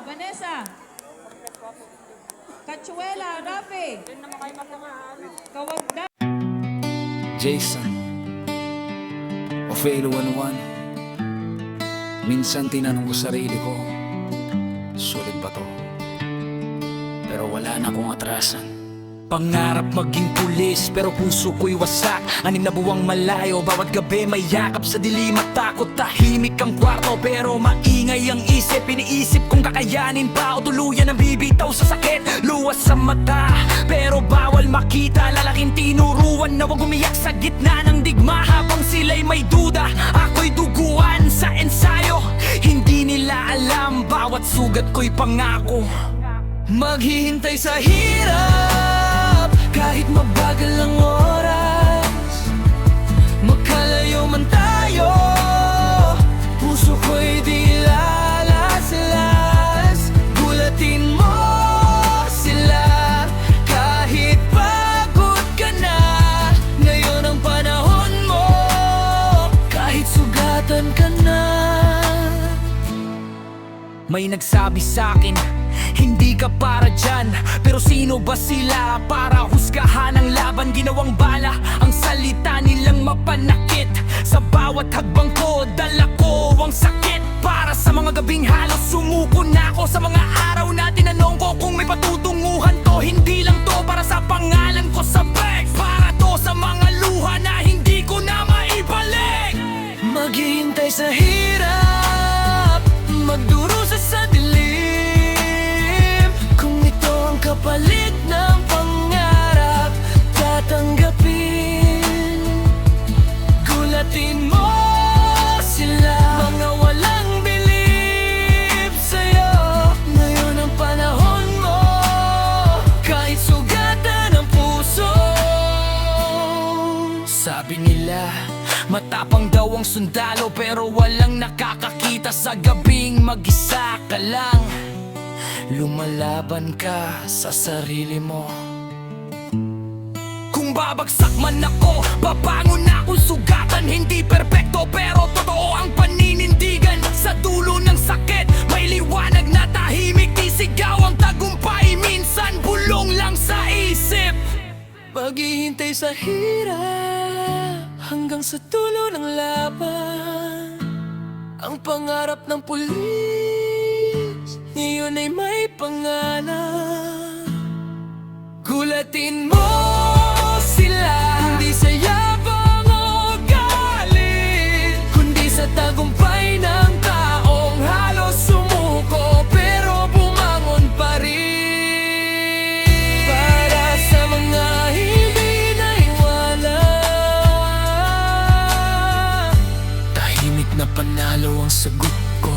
Vanessa. Cachuela, Rafi. Kawagda. Jason Ofelo 101. Minsan tinanong ko sarili ko, sulit ba to? Pero wala na akong atrasan. Pangarap maging pulis, pero puso ko'y wasak. Anim na buwang malayo, bawat gabi may yakap sa dilim at takot. Tahimik ang kwarto, pero maingay ang isip. Iniisip kung kakayanin pa o tuluyan ang bibitaw sa sakit. Luwas sa mata, pero bawal makita. Lalaking tinuruan na wag umiyak sa gitna ng digma. Habang sila'y may duda, ako'y duguan sa ensayo. Hindi nila alam, bawat sugat ko'y pangako. Maghihintay sa hirap, kahit mabagal ang oras. Magkalayo man tayo, puso ko'y di lalas-las. Gulatin mo sila, kahit pagod ka na. Ngayon ang panahon mo, kahit sugatan ka na. May nagsabi sa'kin, hindi ka para dyan. Pero sino ba sila para husgahan ang laban? Ginawang bala ang salita nilang mapanakit. Sa bawat hagbang ko, dala ko ang sakit. Para sa mga gabing halos sumuko na ako. Sa mga araw na tinanong ko kung may patutunguhan to. Hindi lang to para sa pangalan ko sa bags. Para to sa mga luha na hindi ko na maibalik. Maghihintay sa hirap, magdurusa sa dilim. Kung ito ang kapalit ng pangarap, tatanggapin. Gulatin mo sila, mga walang bilib sa'yo. Ngayon ang panahon mo, kahit sugatan ang puso. Sabi nila, matapang daw ang sundalo, pero walang nakakakita sa gabing mag-isa ka lang. Lumalaban ka sa sarili mo. Kung babagsak man ako, babangon akong sugatan. Hindi perpekto pero totoo ang paninindigan. Sa dulo ng sakit, may liwanag na tahimik. Di sigaw ang tagumpay, minsan bulong lang sa isip. Maghihintay sa hirap, hanggang sa dulo ng laban. Ang pangarap ng pulis, ngayon ay may pangalan. Gulatin mo sila, hindi sa yabang o galit, kundi sa tagumpay ng taong halos sumuko pero bumangon pa rin. Para sa mga hindi naiwala, tahimik na panalo ang sagot ko.